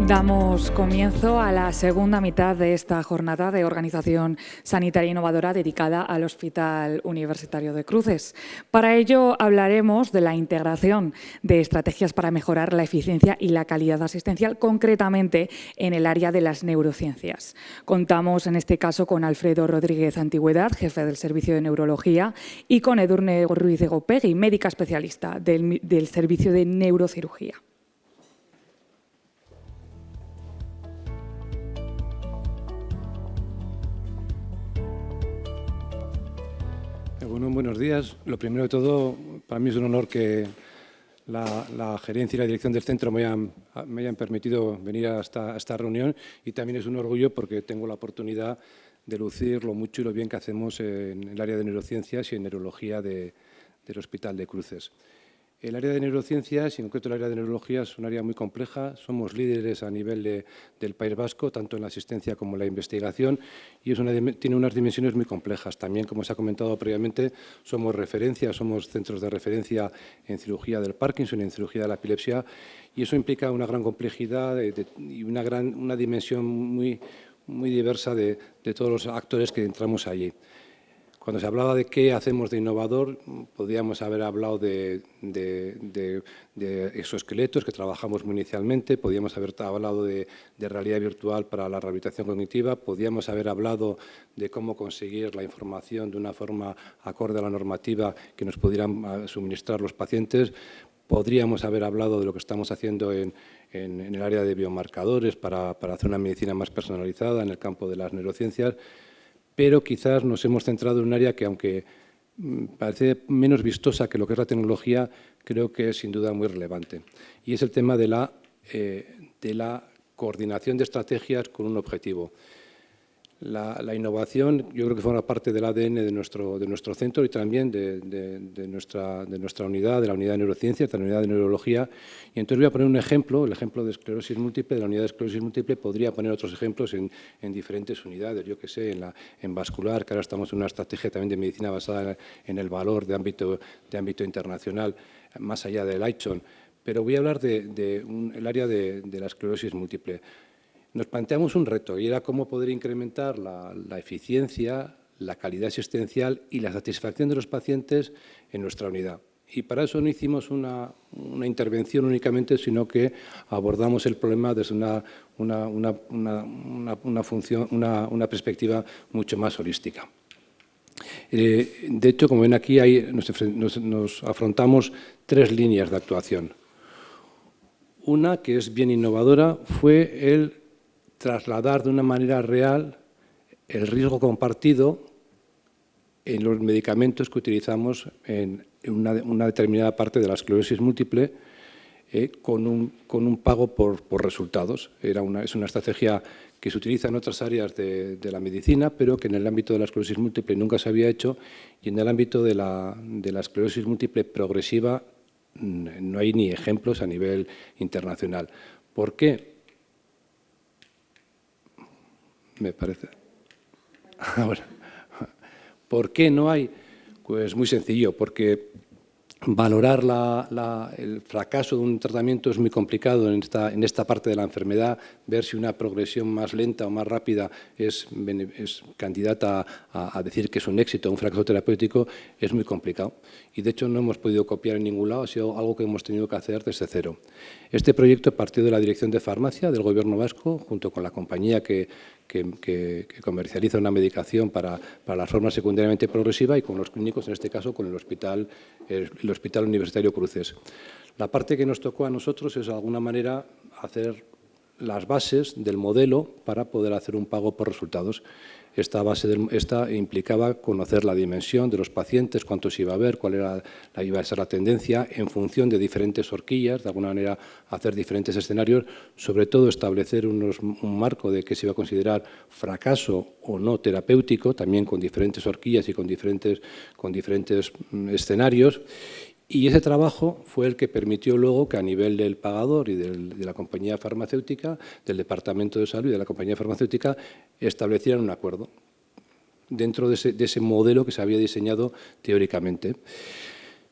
Damos comienzo a la segunda mitad de esta jornada de organización sanitaria innovadora dedicada al Hospital Universitario de Cruces. Para ello hablaremos de la integración de estrategias para mejorar la eficiencia y la calidad asistencial, concretamente en el área de las neurociencias. Contamos en este caso con Alfredo Rodríguez Antigüedad, jefe del Servicio de Neurología, y con Edurne Ruiz de Gopegui, médica especialista del Servicio de Neurocirugía. Bueno, buenos días. Lo primero de todo, para mí es un honor que la gerencia y la dirección del centro me hayan permitido venir a esta reunión, y también es un orgullo porque tengo la oportunidad de lucir lo mucho y lo bien que hacemos en el área de neurociencias y en neurología del Hospital de Cruces. El área de neurociencias, y en concreto el área de neurología, es un área muy compleja. Somos líderes a nivel del País Vasco, tanto en la asistencia como en la investigación, y tiene unas dimensiones muy complejas. También, como se ha comentado previamente, somos referencia, somos centros de referencia en cirugía del Parkinson y en cirugía de la epilepsia, y eso implica una gran complejidad y una dimensión muy diversa de todos los actores que entramos allí. Cuando se hablaba de qué hacemos de innovador, podríamos haber hablado de exoesqueletos, que trabajamos muy inicialmente, podríamos haber hablado de realidad virtual para la rehabilitación cognitiva, podríamos haber hablado de cómo conseguir la información de una forma acorde a la normativa que nos pudieran suministrar los pacientes, podríamos haber hablado de lo que estamos haciendo en el área de biomarcadores para hacer una medicina más personalizada en el campo de las neurociencias, pero quizás nos hemos centrado en un área que, aunque parece menos vistosa que lo que es la tecnología, creo que es sin duda muy relevante. Y es el tema de la coordinación de estrategias con un objetivo. La innovación, yo creo que forma parte del ADN de nuestro centro y también de nuestra unidad, de la unidad de neurociencias, de la unidad de neurología. Y entonces voy a poner un ejemplo, el ejemplo de esclerosis múltiple, de la unidad de esclerosis múltiple. Podría poner otros ejemplos en diferentes unidades, yo que sé, en vascular, que ahora estamos en una estrategia también de medicina basada en el valor de ámbito internacional, más allá del ICHON. Pero voy a hablar del área de la esclerosis múltiple. Nos planteamos un reto, y era cómo poder incrementar la eficiencia, la calidad asistencial y la satisfacción de los pacientes en nuestra unidad. Y para eso no hicimos una intervención únicamente, sino que abordamos el problema desde una perspectiva mucho más holística. De hecho, como ven aquí, nos afrontamos 3 líneas de actuación. Una, que es bien innovadora, fue el trasladar de una manera real el riesgo compartido en los medicamentos que utilizamos en una determinada parte de la esclerosis múltiple, con un pago por resultados. Es una estrategia que se utiliza en otras áreas de la medicina, pero que en el ámbito de la esclerosis múltiple nunca se había hecho, y en el ámbito de la esclerosis múltiple progresiva no hay ni ejemplos a nivel internacional. ¿Por qué? Me parece. Ahora, ¿por qué no hay? Pues muy sencillo, porque valorar el fracaso de un tratamiento es muy complicado en esta parte de la enfermedad. Ver si una progresión más lenta o más rápida es candidata a decir que es un éxito o un fracaso terapéutico es muy complicado. Y de hecho no hemos podido copiar en ningún lado, ha sido algo que hemos tenido que hacer desde cero. Este proyecto partió de la Dirección de Farmacia del Gobierno vasco, junto con la compañía que comercializa una medicación para la forma secundariamente progresiva, y con los clínicos, en este caso con el Hospital Universitario Cruces. La parte que nos tocó a nosotros es, de alguna manera, hacer las bases del modelo para poder hacer un pago por resultados. Esta implicaba conocer la dimensión de los pacientes, cuántos iba a haber, cuál iba a ser la tendencia, en función de diferentes horquillas, de alguna manera hacer diferentes escenarios, sobre todo establecer un marco de qué se iba a considerar fracaso o no terapéutico, también con diferentes horquillas y con diferentes escenarios. Y ese trabajo fue el que permitió luego que, a nivel del pagador y de la compañía farmacéutica, del Departamento de Salud y de la compañía farmacéutica, establecieran un acuerdo dentro de ese modelo que se había diseñado teóricamente.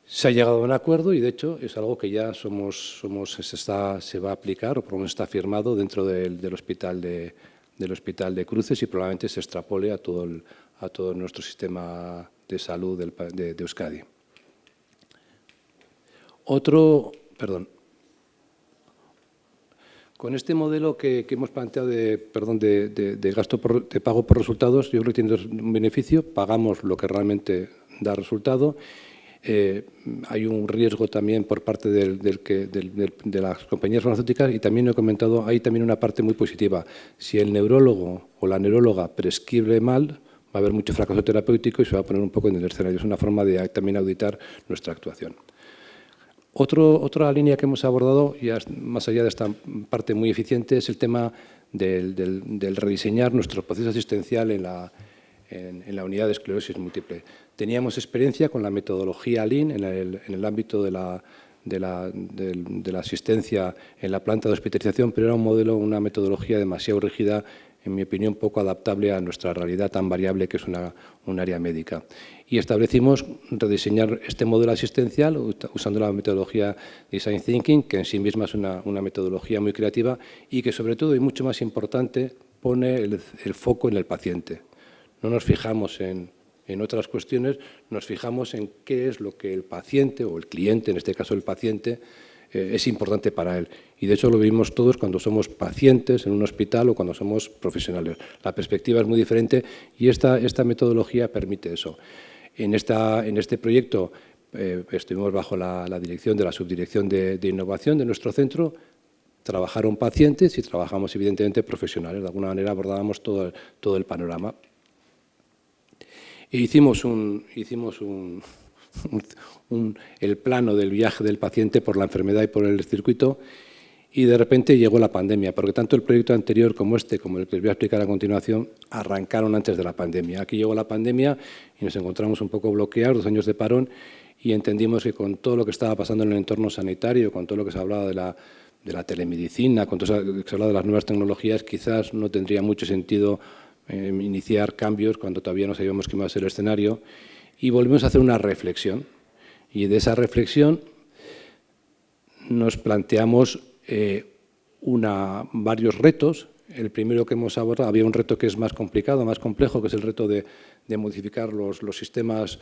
Se ha llegado a un acuerdo y, de hecho, es algo que ya se va a aplicar, o por lo menos está firmado dentro del hospital de Cruces, y probablemente se extrapole a todo nuestro sistema de salud de Euskadi. Con este modelo que hemos planteado de pago por resultados, yo creo que tiene un beneficio: pagamos lo que realmente da resultado. Hay un riesgo también por parte de las compañías farmacéuticas, y también he comentado, hay también una parte muy positiva. Si el neurólogo o la neuróloga prescribe mal, va a haber mucho fracaso terapéutico y se va a poner un poco en el escenario. Es una forma de también auditar nuestra actuación. Otra línea que hemos abordado, ya más allá de esta parte muy eficiente, es el tema del rediseñar nuestro proceso asistencial en la unidad de esclerosis múltiple. Teníamos experiencia con la metodología Lean en el ámbito de la asistencia en la planta de hospitalización, pero era un modelo, una metodología demasiado rígida, en mi opinión poco adaptable a nuestra realidad tan variable que es un área médica. Y establecimos rediseñar este modelo asistencial usando la metodología Design Thinking, que en sí misma es una metodología muy creativa y que, sobre todo, y mucho más importante, pone el foco en el paciente. No nos fijamos en otras cuestiones, nos fijamos en qué es lo que el paciente, o el cliente, en este caso el paciente, es importante para él. Y, de hecho, lo vimos todos cuando somos pacientes en un hospital o cuando somos profesionales. La perspectiva es muy diferente y esta metodología permite eso. En este proyecto estuvimos bajo la dirección de la Subdirección de Innovación de nuestro centro. Trabajaron pacientes y trabajamos, evidentemente, profesionales. De alguna manera abordábamos todo el panorama. E hicimos el plano del viaje del paciente por la enfermedad y por el circuito, y de repente llegó la pandemia, porque tanto el proyecto anterior como como el que les voy a explicar a continuación, arrancaron antes de la pandemia. Aquí llegó la pandemia y nos encontramos un poco bloqueados, 2 años de parón, y entendimos que con todo lo que estaba pasando en el entorno sanitario, con todo lo que se hablaba de la telemedicina, con todo lo que se hablaba de las nuevas tecnologías, quizás no tendría mucho sentido iniciar cambios cuando todavía no sabíamos qué iba a ser el escenario, y volvimos a hacer una reflexión. Y de esa reflexión nos planteamos varios retos. El primero que hemos abordado, había un reto que es más complicado, más complejo, que es el reto de modificar los sistemas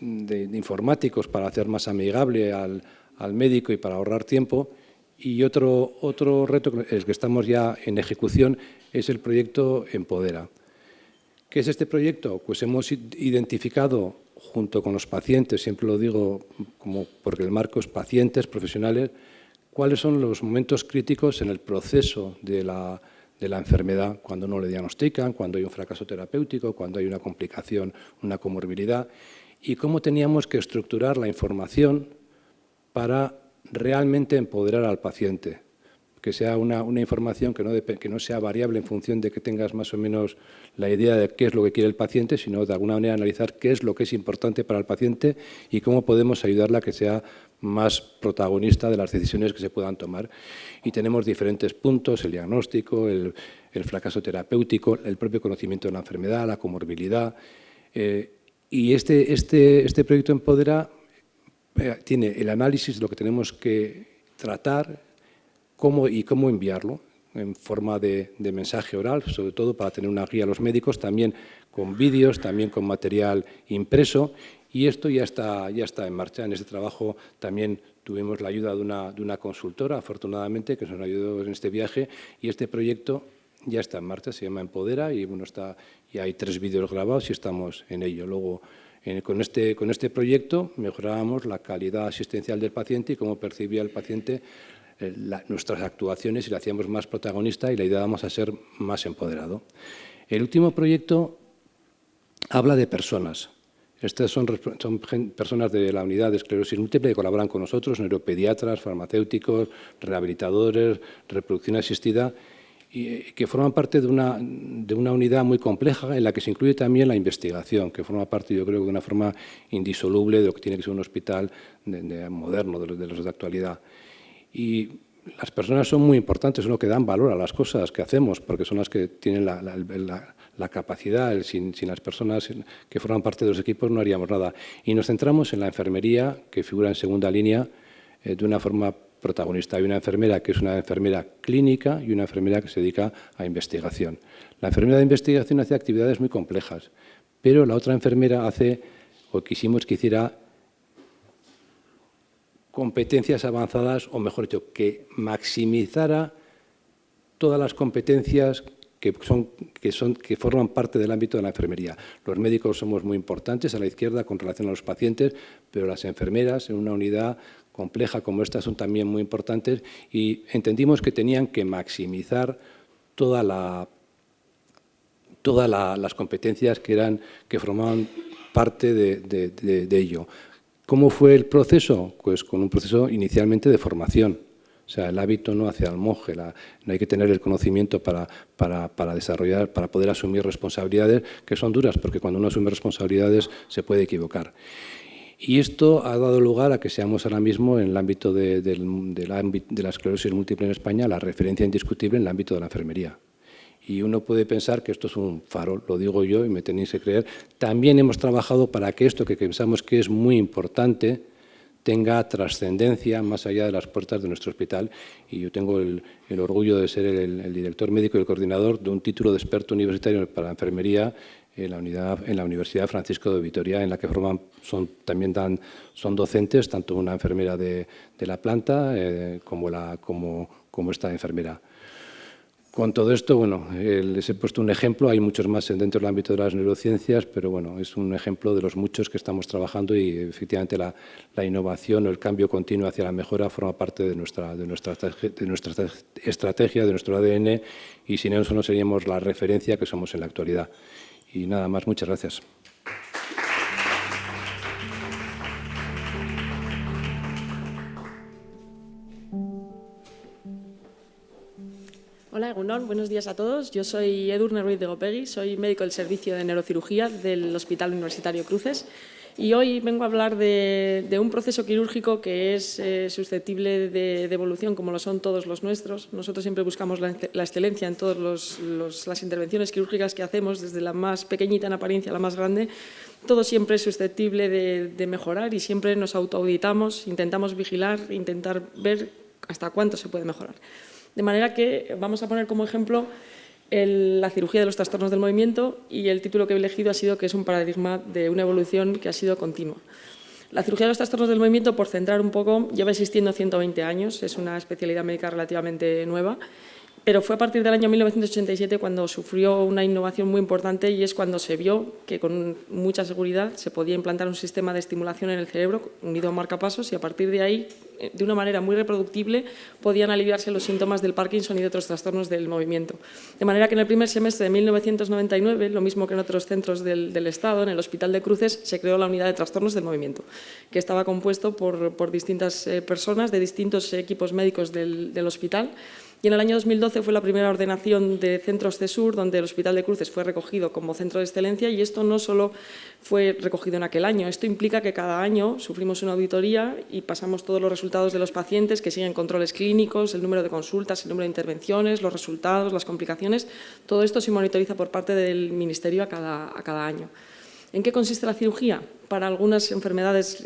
informáticos para hacer más amigable al médico y para ahorrar tiempo. Y otro reto, el que estamos ya en ejecución, es el proyecto Empodera. ¿Qué es este proyecto? Pues hemos identificado, junto con los pacientes, siempre lo digo porque el marco es pacientes, profesionales, cuáles son los momentos críticos en el proceso de la enfermedad, cuando no le diagnostican, cuando hay un fracaso terapéutico, cuando hay una complicación, una comorbilidad, y cómo teníamos que estructurar la información para realmente empoderar al paciente, que sea una información que no sea variable en función de que tengas más o menos la idea de qué es lo que quiere el paciente, sino de alguna manera analizar qué es lo que es importante para el paciente y cómo podemos ayudarla a que sea más protagonista de las decisiones que se puedan tomar. Y tenemos diferentes puntos: el diagnóstico, el fracaso terapéutico, el propio conocimiento de la enfermedad, la comorbilidad. Y este proyecto Empodera tiene el análisis de lo que tenemos que tratar, cómo enviarlo en forma de mensaje oral, sobre todo para tener una guía a los médicos, también con vídeos, también con material impreso, y esto ya está en marcha. En este trabajo también tuvimos la ayuda de una consultora, afortunadamente, que nos ayudó en este viaje, y este proyecto ya está en marcha, se llama Empodera, y ya hay 3 vídeos grabados y estamos en ello. Luego, con este proyecto mejorábamos la calidad asistencial del paciente y cómo percibía el paciente nuestras actuaciones, y le hacíamos más protagonista y le ayudábamos a ser más empoderado. El último proyecto habla de personas. Estas son personas de la unidad de esclerosis múltiple que colaboran con nosotros, neuropediatras, farmacéuticos, rehabilitadores, reproducción asistida, y que forman parte de una unidad muy compleja en la que se incluye también la investigación, que forma parte, yo creo, de una forma indisoluble de lo que tiene que ser un hospital moderno, de los de actualidad. Y las personas son muy importantes, son lo que dan valor a las cosas que hacemos, porque son las que tienen la la capacidad, sin las personas que forman parte de los equipos no haríamos nada. Y nos centramos en la enfermería, que figura en segunda línea, de una forma protagonista. Hay una enfermera que es una enfermera clínica y una enfermera que se dedica a investigación. La enfermera de investigación hace actividades muy complejas, pero la otra enfermera hace, o quisimos que hiciera, competencias avanzadas, o mejor dicho, que maximizara todas las competencias que forman parte del ámbito de la enfermería. Los médicos somos muy importantes a la izquierda con relación a los pacientes, pero las enfermeras en una unidad compleja como esta son también muy importantes y entendimos que tenían que maximizar todas las competencias que formaban parte de ello. ¿Cómo fue el proceso? Pues con un proceso inicialmente de formación. O sea, el hábito no hace al monje, no hay que tener el conocimiento para desarrollar, para poder asumir responsabilidades que son duras, porque cuando uno asume responsabilidades se puede equivocar. Y esto ha dado lugar a que seamos ahora mismo en el ámbito de la esclerosis múltiple en España la referencia indiscutible en el ámbito de la enfermería. Y uno puede pensar que esto es un farol, lo digo yo y me tenéis que creer. También hemos trabajado para que esto que pensamos que es muy importante tenga trascendencia más allá de las puertas de nuestro hospital. Y yo tengo el orgullo de ser el director médico y el coordinador de un título de experto universitario para enfermería en la Universidad Francisco de Vitoria, en la que son docentes, tanto una enfermera de la planta como esta enfermera. Con todo esto, bueno, les he puesto un ejemplo, hay muchos más dentro del ámbito de las neurociencias, pero bueno, es un ejemplo de los muchos que estamos trabajando y efectivamente la innovación o el cambio continuo hacia la mejora forma parte de nuestra estrategia, de nuestro ADN, y sin eso no seríamos la referencia que somos en la actualidad. Y nada más, muchas gracias. Hola, Egunon, buenos días a todos. Yo soy Edurne Ruiz de Gopegui, soy médico del Servicio de Neurocirugía del Hospital Universitario Cruces y hoy vengo a hablar de un proceso quirúrgico que es susceptible de evolución como lo son todos los nuestros. Nosotros siempre buscamos la excelencia en todas las intervenciones quirúrgicas que hacemos, desde la más pequeñita en apariencia a la más grande. Todo siempre es susceptible de mejorar y siempre nos autoauditamos, intentamos vigilar, intentar ver hasta cuánto se puede mejorar. De manera que vamos a poner como ejemplo la cirugía de los trastornos del movimiento y el título que he elegido ha sido que es un paradigma de una evolución que ha sido continua. La cirugía de los trastornos del movimiento, por centrar un poco, lleva existiendo 120 años, es una especialidad médica relativamente nueva, pero fue a partir del año 1987 cuando sufrió una innovación muy importante y es cuando se vio que con mucha seguridad se podía implantar un sistema de estimulación en el cerebro unido a un marcapasos y a partir de ahí, de una manera muy reproductible, podían aliviarse los síntomas del Parkinson y de otros trastornos del movimiento. De manera que en el primer semestre de 1999, lo mismo que en otros centros del Estado, en el Hospital de Cruces, se creó la unidad de trastornos del movimiento, que estaba compuesto por distintas personas de distintos equipos médicos del hospital. Y en el año 2012 fue la primera ordenación de centros CESUR, donde el Hospital de Cruces fue recogido como centro de excelencia y esto no solo fue recogido en aquel año, esto implica que cada año sufrimos una auditoría y pasamos todos los resultados de los pacientes que siguen controles clínicos, el número de consultas, el número de intervenciones, los resultados, las complicaciones, todo esto se monitoriza por parte del Ministerio a cada año. ¿En qué consiste la cirugía? Para algunas enfermedades,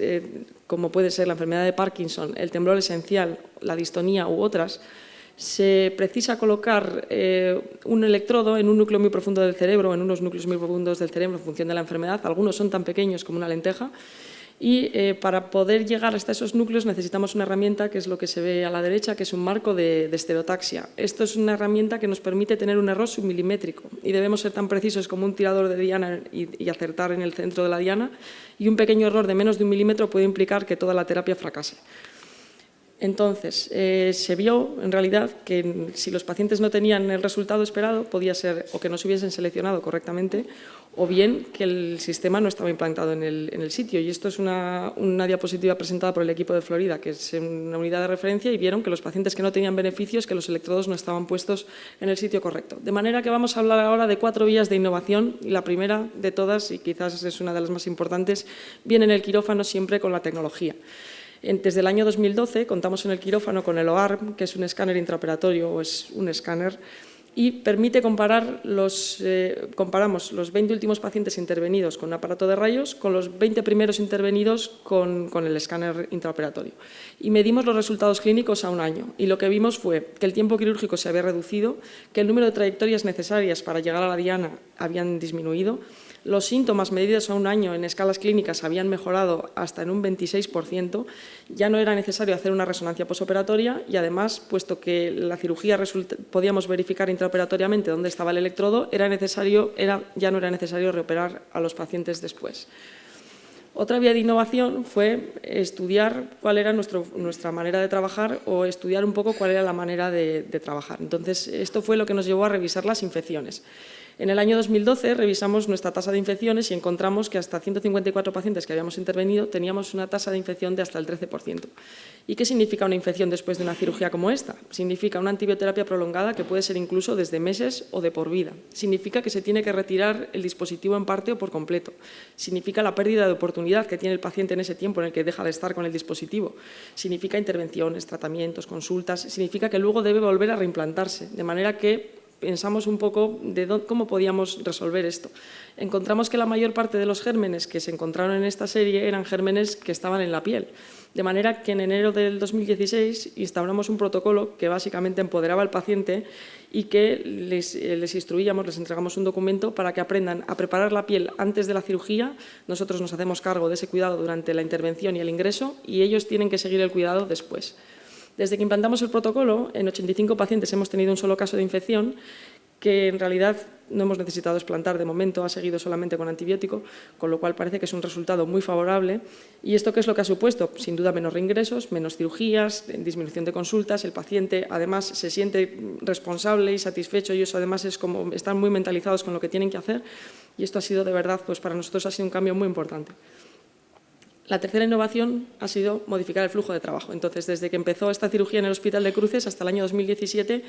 como puede ser la enfermedad de Parkinson, el temblor esencial, la distonía u otras, se precisa colocar un electrodo en un núcleo muy profundo del cerebro, en unos núcleos muy profundos del cerebro en función de la enfermedad. Algunos son tan pequeños como una lenteja y para poder llegar hasta esos núcleos necesitamos una herramienta que es lo que se ve a la derecha, que es un marco de estereotaxia. Esto es una herramienta que nos permite tener un error submilimétrico y debemos ser tan precisos como un tirador de diana y acertar en el centro de la diana, y un pequeño error de menos de 1 milímetro puede implicar que toda la terapia fracase. Entonces, se vio en realidad que si los pacientes no tenían el resultado esperado, podía ser o que no se hubiesen seleccionado correctamente o bien que el sistema no estaba implantado en el sitio. Y esto es una diapositiva presentada por el equipo de Florida, que es una unidad de referencia, y vieron que los pacientes que no tenían beneficios, que los electrodos no estaban puestos en el sitio correcto. De manera que vamos a hablar ahora de 4 vías de innovación y la primera de todas, y quizás es una de las más importantes, viene en el quirófano siempre con la tecnología. Desde el año 2012 contamos en el quirófano con el OARM, que es un escáner intraoperatorio o es un escáner y permite comparar comparamos los 20 últimos pacientes intervenidos con un aparato de rayos con los 20 primeros intervenidos con el escáner intraoperatorio. Y medimos los resultados clínicos a un año. Y lo que vimos fue que el tiempo quirúrgico se había reducido, que el número de trayectorias necesarias para llegar a la diana habían disminuido, los síntomas medidos a un año en escalas clínicas habían mejorado hasta en un 26%, ya no era necesario hacer una resonancia posoperatoria y además, puesto que la cirugía podíamos verificar intraoperatoriamente dónde estaba el electrodo, ya no era necesario reoperar a los pacientes después. Otra vía de innovación fue estudiar cuál era nuestra manera de trabajar o estudiar un poco cuál era la manera de trabajar. Entonces, esto fue lo que nos llevó a revisar las infecciones. En el año 2012 revisamos nuestra tasa de infecciones y encontramos que hasta 154 pacientes que habíamos intervenido teníamos una tasa de infección de hasta el 13%. ¿Y qué significa una infección después de una cirugía como esta? Significa una antibioterapia prolongada que puede ser incluso desde meses o de por vida. Significa que se tiene que retirar el dispositivo en parte o por completo. Significa la pérdida de oportunidad que tiene el paciente en ese tiempo en el que deja de estar con el dispositivo. Significa intervenciones, tratamientos, consultas. Significa que luego debe volver a reimplantarse, de manera que pensamos un poco de cómo podíamos resolver esto. Encontramos que la mayor parte de los gérmenes que se encontraron en esta serie eran gérmenes que estaban en la piel. De manera que en enero del 2016 instauramos un protocolo que básicamente empoderaba al paciente y que les instruíamos, les entregamos un documento para que aprendan a preparar la piel antes de la cirugía. Nosotros nos hacemos cargo de ese cuidado durante la intervención y el ingreso y ellos tienen que seguir el cuidado después. Desde que implantamos el protocolo, en 85 pacientes hemos tenido un solo caso de infección que en realidad no hemos necesitado explantar de momento, ha seguido solamente con antibiótico, con lo cual parece que es un resultado muy favorable. ¿Y esto qué es lo que ha supuesto? Sin duda menos reingresos, menos cirugías, disminución de consultas, el paciente además se siente responsable y satisfecho, ellos además están muy mentalizados con lo que tienen que hacer y esto ha sido de verdad, pues para nosotros ha sido un cambio muy importante. La tercera innovación ha sido modificar el flujo de trabajo. Entonces, desde que empezó esta cirugía en el Hospital de Cruces hasta el año 2017,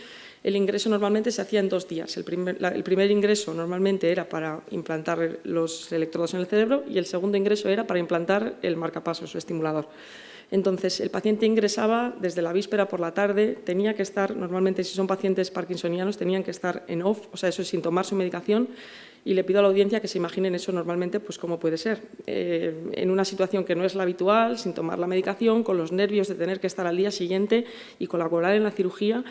el ingreso normalmente se hacía en 2 días. El primer ingreso normalmente era para implantar los electrodos en el cerebro y el segundo ingreso era para implantar el marcapasos o estimulador. Entonces, el paciente ingresaba desde la víspera por la tarde, tenía que estar, normalmente si son pacientes parkinsonianos, tenían que estar en off, o sea, eso es sin tomar su medicación, y le pido a la audiencia que se imaginen eso normalmente, pues cómo puede ser. En una situación que no es la habitual, sin tomar la medicación, con los nervios de tener que estar al día siguiente y colaborar en la cirugía,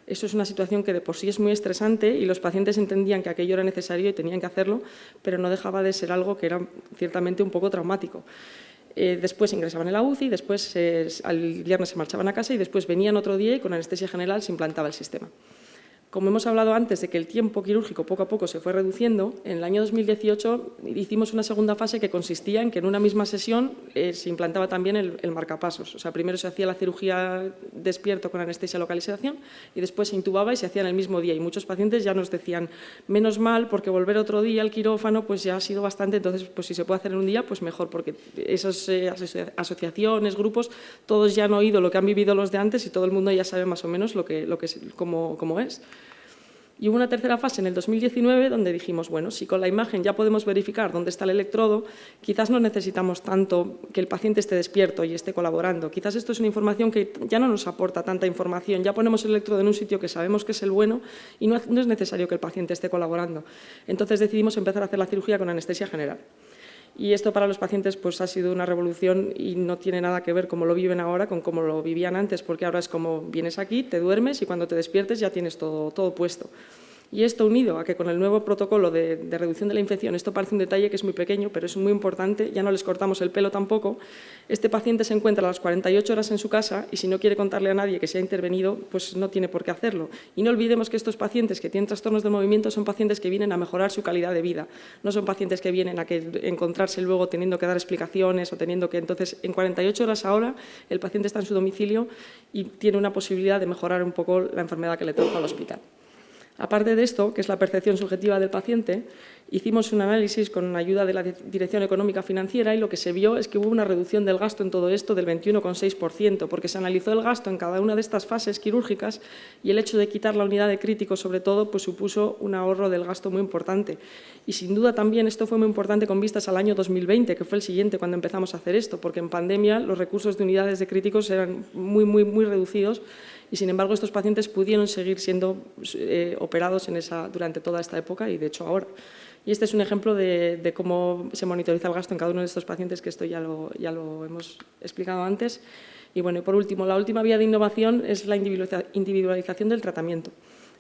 eso es una situación que de por sí es muy estresante y los pacientes entendían que aquello era necesario y tenían que hacerlo, pero no dejaba de ser algo que era ciertamente un poco traumático. Después ingresaban en la UCI, después al viernes se marchaban a casa y después venían otro día y con anestesia general se implantaba el sistema. Como hemos hablado antes de que el tiempo quirúrgico poco a poco se fue reduciendo, en el año 2018 hicimos una segunda fase que consistía en que en una misma sesión se implantaba también el marcapasos. O sea, primero se hacía la cirugía despierto con anestesia localización y después se intubaba y se hacía en el mismo día. Y muchos pacientes ya nos decían, menos mal, porque volver otro día al quirófano pues ya ha sido bastante, entonces pues si se puede hacer en un día, pues mejor, porque esas asociaciones, grupos, todos ya han oído lo que han vivido los de antes y todo el mundo ya sabe más o menos cómo es. Y hubo una tercera fase en el 2019 donde dijimos, bueno, si con la imagen ya podemos verificar dónde está el electrodo, quizás no necesitamos tanto que el paciente esté despierto y esté colaborando. Quizás esto es una información que ya no nos aporta tanta información, ya ponemos el electrodo en un sitio que sabemos que es el bueno y no es necesario que el paciente esté colaborando. Entonces decidimos empezar a hacer la cirugía con anestesia general. Y esto para los pacientes pues, ha sido una revolución y no tiene nada que ver cómo lo viven ahora con cómo lo vivían antes, porque ahora es como vienes aquí, te duermes y cuando te despiertes ya tienes todo puesto. Y esto unido a que con el nuevo protocolo de reducción de la infección, esto parece un detalle que es muy pequeño, pero es muy importante, ya no les cortamos el pelo tampoco, este paciente se encuentra a las 48 horas en su casa y si no quiere contarle a nadie que se ha intervenido, pues no tiene por qué hacerlo. Y no olvidemos que estos pacientes que tienen trastornos del movimiento son pacientes que vienen a mejorar su calidad de vida, no son pacientes que vienen a encontrarse luego teniendo que dar explicaciones o teniendo que… Entonces, en 48 horas ahora, el paciente está en su domicilio y tiene una posibilidad de mejorar un poco la enfermedad que le toca al hospital. Aparte de esto, que es la percepción subjetiva del paciente, Hicimos un análisis con ayuda de la Dirección Económica Financiera y lo que se vio es que hubo una reducción del gasto en todo esto del 21,6%, porque se analizó el gasto en cada una de estas fases quirúrgicas y el hecho de quitar la unidad de crítico, sobre todo, pues supuso un ahorro del gasto muy importante. Y sin duda también esto fue muy importante con vistas al año 2020, que fue el siguiente cuando empezamos a hacer esto, porque en pandemia los recursos de unidades de críticos eran muy reducidos y, sin embargo, estos pacientes pudieron seguir siendo operados durante toda esta época y, de hecho, ahora. Y este es un ejemplo de cómo se monitoriza el gasto en cada uno de estos pacientes, que esto ya lo hemos explicado antes. Y, bueno, y por último, la última vía de innovación es la individualización del tratamiento.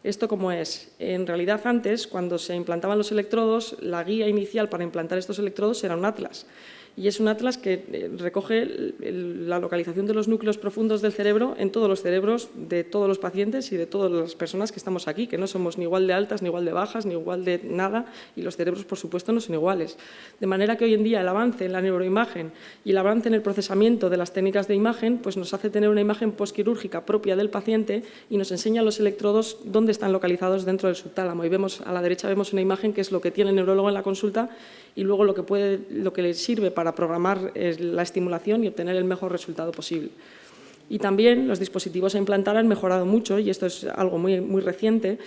¿Esto cómo es? En realidad, antes, cuando se implantaban los electrodos, la guía inicial para implantar estos electrodos era un atlas. Y es un atlas que recoge la localización de los núcleos profundos del cerebro en todos los cerebros de todos los pacientes y de todas las personas que estamos aquí, que no somos ni igual de altas, ni igual de bajas, ni igual de nada, y los cerebros, por supuesto, no son iguales. De manera que hoy en día el avance en la neuroimagen y el avance en el procesamiento de las técnicas de imagen pues nos hace tener una imagen postquirúrgica propia del paciente y nos enseña los electrodos dónde están localizados dentro del subtálamo. Y vemos, a la derecha vemos una imagen que es lo que tiene el neurólogo en la consulta y luego lo que le sirve para programar la estimulación y obtener el mejor resultado posible. Y también los dispositivos a implantar han mejorado mucho, y esto es algo muy reciente,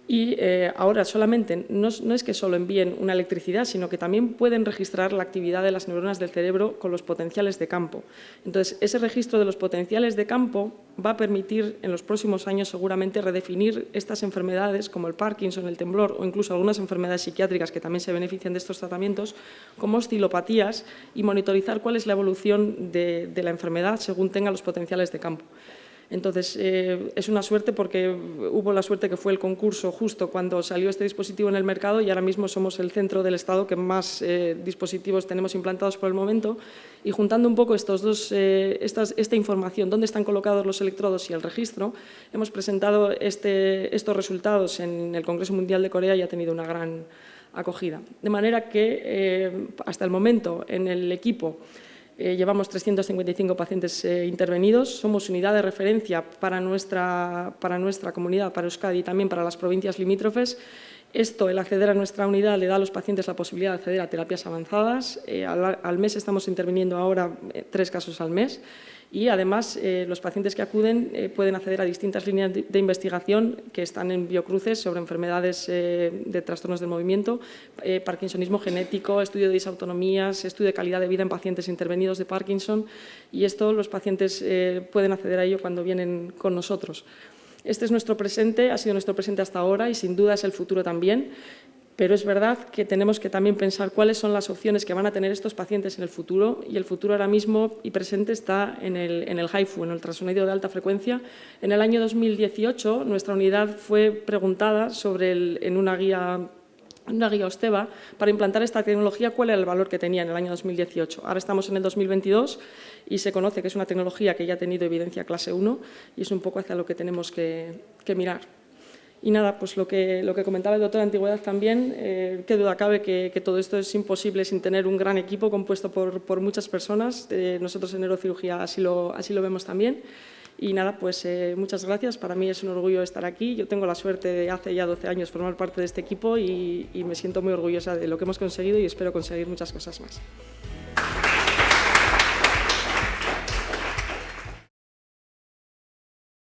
y ahora solamente no es que solo envíen una electricidad, sino que también pueden registrar la actividad de las neuronas del cerebro con los potenciales de campo. Entonces, ese registro de los potenciales de campo va a permitir en los próximos años seguramente redefinir estas enfermedades como el Parkinson, el temblor o incluso algunas enfermedades psiquiátricas que también se benefician de estos tratamientos como oscilopatías y monitorizar cuál es la evolución de la enfermedad según tenga los potenciales de campo. Entonces, es una suerte porque hubo la suerte que fue el concurso justo cuando salió este dispositivo en el mercado y ahora mismo somos el centro del Estado que más dispositivos tenemos implantados por el momento. Y juntando un poco esta información, dónde están colocados los electrodos y el registro, hemos presentado estos resultados en el Congreso Mundial de Corea y ha tenido una gran acogida. De manera que, hasta el momento, en el equipo llevamos 355 pacientes intervenidos, somos unidad de referencia para nuestra comunidad, para Euskadi y también para las provincias limítrofes. Esto, el acceder a nuestra unidad, le da a los pacientes la posibilidad de acceder a terapias avanzadas. Al mes estamos interviniendo ahora 3 casos al mes. Y, además, los pacientes que acuden pueden acceder a distintas líneas de investigación que están en Biocruces sobre enfermedades de trastornos del movimiento, parkinsonismo genético, estudio de disautonomías, estudio de calidad de vida en pacientes intervenidos de Parkinson. Y esto los pacientes pueden acceder a ello cuando vienen con nosotros. Este es nuestro presente, ha sido nuestro presente hasta ahora y sin duda es el futuro también. Pero es verdad que tenemos que también pensar cuáles son las opciones que van a tener estos pacientes en el futuro, y el futuro ahora mismo y presente está en el HIFU, en el ultrasonido de alta frecuencia. En el año 2018 nuestra unidad fue preguntada en una guía Osteva para implantar esta tecnología, cuál era el valor que tenía en el año 2018. Ahora estamos en el 2022 y se conoce que es una tecnología que ya ha tenido evidencia clase 1 y es un poco hacia lo que tenemos que mirar. Y nada, pues lo que comentaba el doctor Antigüedad también, qué duda cabe que todo esto es imposible sin tener un gran equipo compuesto por muchas personas. Nosotros en neurocirugía así lo vemos también. Y nada, pues muchas gracias. Para mí es un orgullo estar aquí. Yo tengo la suerte de hace ya 12 años formar parte de este equipo y me siento muy orgullosa de lo que hemos conseguido y espero conseguir muchas cosas más.